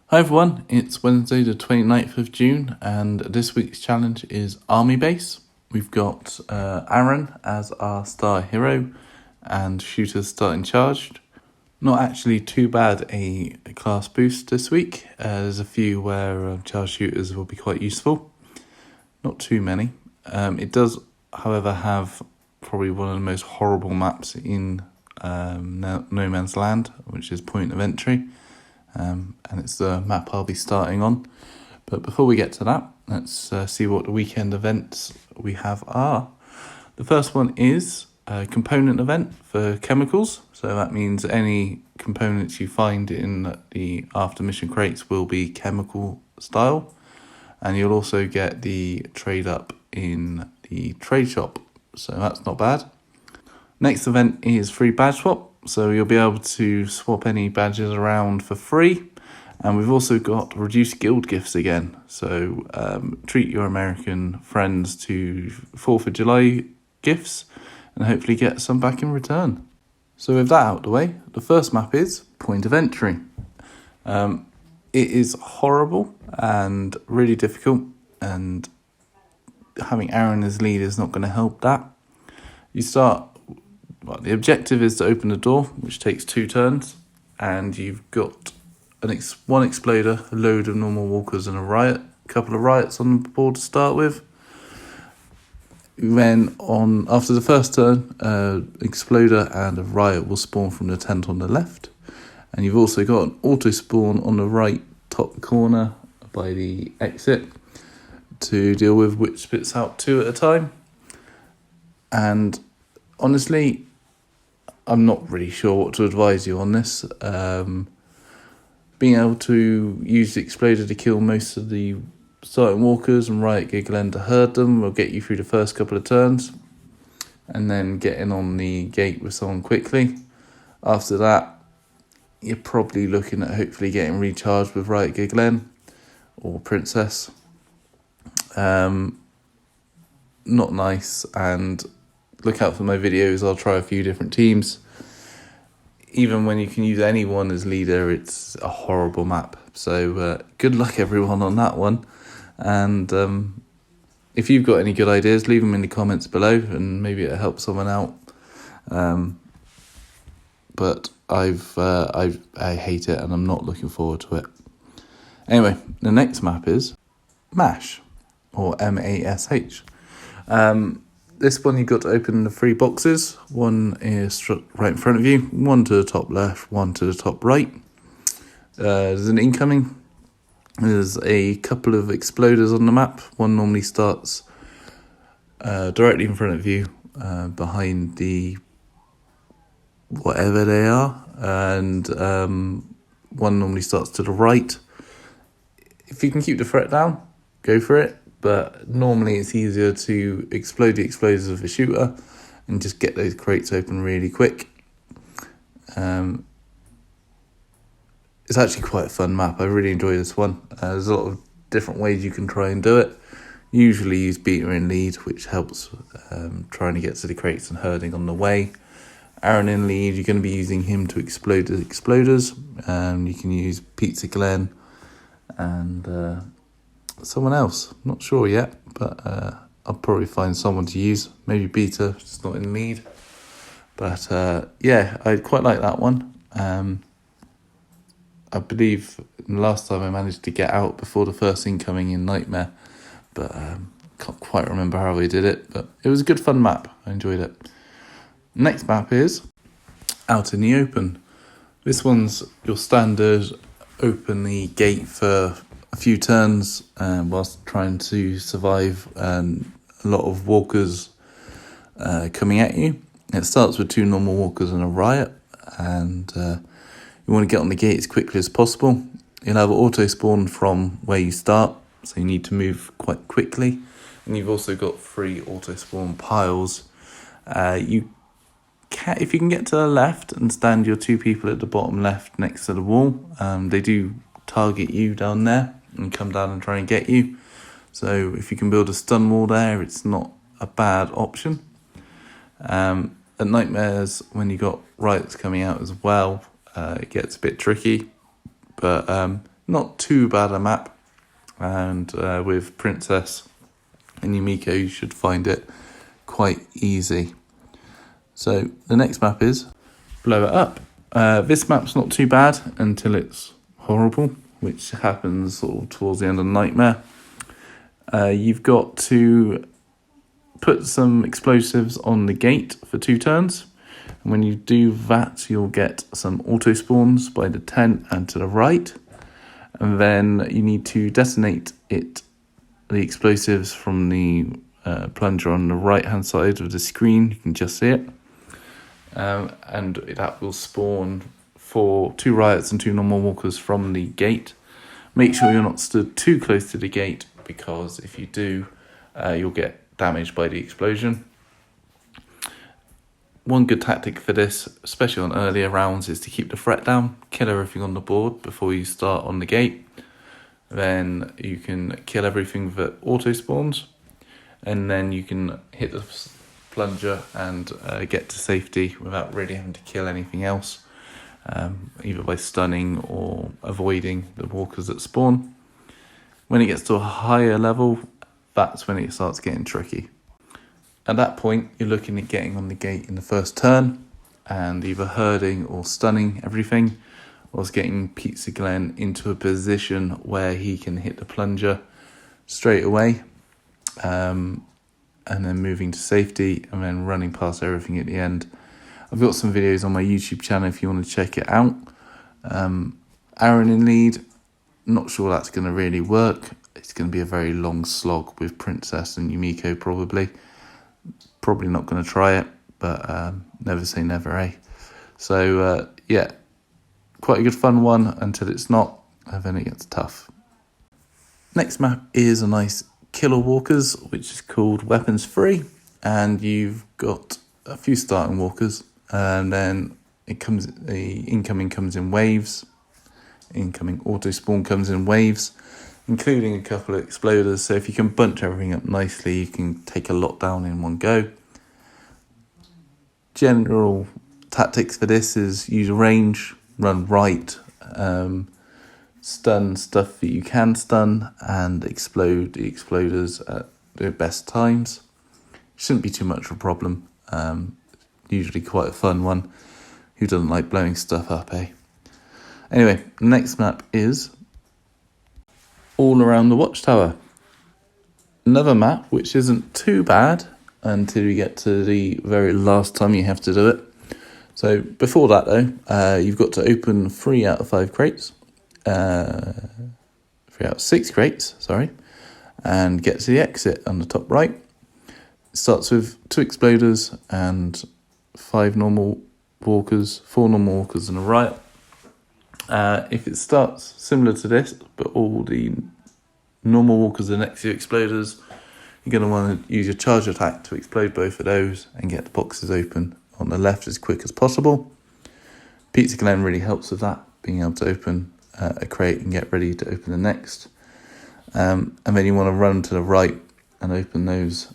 Hi everyone, it's Wednesday the 29th of June and this week's challenge is Army Base. We've got Aaron as our star hero and shooters starting charged. Not actually too bad a class boost this week. There's a few where charge shooters will be quite useful. Not too many. It does, however, have probably one of the most horrible maps in No Man's Land, which is Point of Entry. And it's the map I'll be starting on. But before we get to that, let's see what the weekend events we have are. The first one is a component event for chemicals. So that means any components you find in the after mission crates will be chemical style. And you'll also get the trade up in the trade shop. So that's not bad. Next event is free badge swap. So you'll be able to swap any badges around for free. And we've also got reduced guild gifts again. So treat your American friends to 4th of July gifts and hopefully get some back in return. So with that out of the way, the first map is Point of Entry. It is horrible and really difficult, and having Aaron as lead is not going to help that. The objective is to open the door, which takes 2 turns, and you've got one exploder, a load of normal walkers, and a couple of riots on the board to start with. Then after the first turn, exploder and a riot will spawn from the tent on the left, and you've also got an auto spawn on the right top corner by the exit to deal with, which spits out 2 at a time. And honestly, I'm not really sure what to advise you on this. Being able to use the exploder to kill most of the starting walkers and riot Giglen to herd them will get you through the first couple of turns, and then getting on the gate with someone quickly. After that, you're probably looking at hopefully getting recharged with riot Giglen or Princess. Not nice, and look out for my videos. I'll try a few different teams. Even when you can use anyone as leader, it's a horrible map. So good luck everyone on that one. And if you've got any good ideas, leave them in the comments below and maybe it'll help someone out. But I hate it and I'm not looking forward to it. Anyway, the next map is MASH, or MASH. This one you've got to open the 3 boxes. One is right in front of you, one to the top left, one to the top right. There's an incoming. There's a couple of exploders on the map. One normally starts directly in front of you, behind the whatever they are, and one normally starts to the right. If you can keep the threat down, go for it. But normally it's easier to explode the explosives of a shooter and just get those crates open really quick. It's actually quite a fun map. I really enjoy this one. There's a lot of different ways you can try and do it. Usually use beta in lead, which helps trying to get to the crates and herding on the way. Aaron in lead, you're going to be using him to explode the exploders. You can use Pizza Glen and someone else, not sure yet, but I'll probably find someone to use. Maybe Beta, just not in lead. But yeah, I quite like that one. I believe last time I managed to get out before the first incoming in Nightmare, but can't quite remember how we did it. But it was a good fun map. I enjoyed it. Next map is Out in the Open. This one's your standard open the gate for a few turns whilst trying to survive a lot of walkers coming at you. It starts with 2 normal walkers and a riot, and you want to get on the gate as quickly as possible. You'll have auto spawn from where you start, so you need to move quite quickly. And you've also got 3 auto spawn piles. If you can get to the left and stand your 2 people at the bottom left next to the wall, they do target you down there and come down and try and get you. So if you can build a stun wall there, it's not a bad option. At Nightmares, when you got riots coming out as well, it gets a bit tricky. But not too bad a map, and with Princess and Yumiko you should find it quite easy. So the next map is Blow It Up. This map's not too bad until it's horrible, which happens sort of towards the end of Nightmare. You've got to put some explosives on the gate for 2 turns. And when you do that, you'll get some auto spawns by the tent and to the right. And then you need to detonate the explosives from the plunger on the right hand side of the screen. You can just see it. And that will spawn for 2 riots and 2 normal walkers from the gate. Make sure you're not stood too close to the gate, because if you do, you'll get damaged by the explosion. One good tactic for this, especially on earlier rounds, is to keep the threat down, kill everything on the board before you start on the gate. Then you can kill everything that auto spawns, and then you can hit the plunger and get to safety without really having to kill anything else, either by stunning or avoiding the walkers that spawn. When it gets to a higher level, that's when it starts getting tricky. At that point, you're looking at getting on the gate in the first turn and either herding or stunning everything, or getting Pizza Glenn into a position where he can hit the plunger straight away, and then moving to safety and then running past everything at the end. I've got some videos on my YouTube channel if you want to check it out. Aaron in lead, not sure that's going to really work. It's going to be a very long slog with Princess and Yumiko probably. Probably not going to try it, but never say never, eh? So, yeah, quite a good fun one until it's not, and then it gets tough. Next map is a nice Killer Walkers, which is called Weapons Free, and you've got a few starting walkers, and then the incoming comes in waves. Incoming auto spawn comes in waves, including a couple of exploders. So if you can bunch everything up nicely, you can take a lot down in one go. General tactics for this is use range, run right, stun stuff that you can stun, and explode the exploders at their best times. Shouldn't be too much of a problem. Usually quite a fun one. Who doesn't like blowing stuff up, eh? Anyway, next map is All Around the Watchtower. Another map which isn't too bad until you get to the very last time you have to do it. So before that though, you've got to open 3 out of 5 crates. 3 out of 6 crates, sorry, and get to the exit on the top right. It starts with 2 exploders and 5 normal walkers, 4 normal walkers and a riot. If it starts similar to this, but all the normal walkers are next to exploders, you're going to want to use your charge attack to explode both of those and get the boxes open on the left as quick as possible. Pizza Glenn really helps with that, being able to open a crate and get ready to open the next. And then you want to run to the right and open those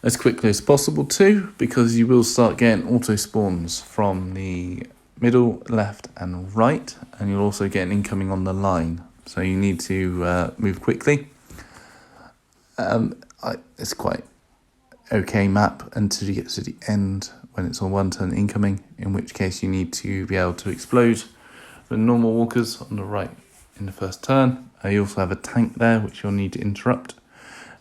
as quickly as possible too, because you will start getting auto spawns from the middle, left and right, and you'll also get an incoming on the line, so you need to move quickly. It's quite okay map until you get to the end when it's on 1 turn incoming, in which case you need to be able to explode the normal walkers on the right in the first turn. You also have a tank there which you'll need to interrupt.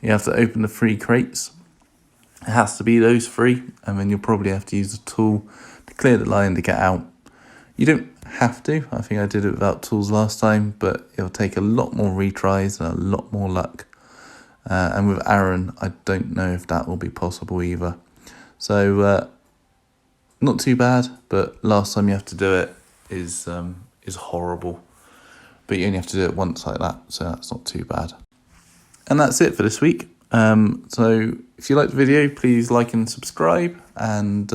You have to open the 3 crates. It has to be those 3, and then you'll probably have to use a tool to clear the line to get out. You don't have to. I think I did it without tools last time, but it'll take a lot more retries and a lot more luck. And with Aaron, I don't know if that will be possible either. So, not too bad, but last time you have to do it is horrible. But you only have to do it once like that, so that's not too bad. And that's it for this week. So if you liked the video, please like and subscribe, and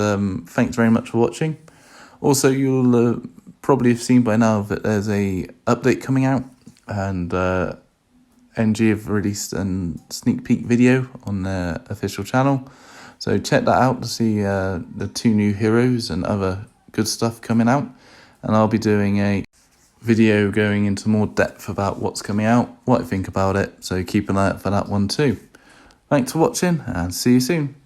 thanks very much for watching. Also, you'll probably have seen by now that there's a update coming out, and NG have released a sneak peek video on their official channel. So check that out to see the 2 new heroes and other good stuff coming out. And I'll be doing a video going into more depth about what's coming out, what I think about it, so keep an eye out for that one too. Thanks for watching and see you soon.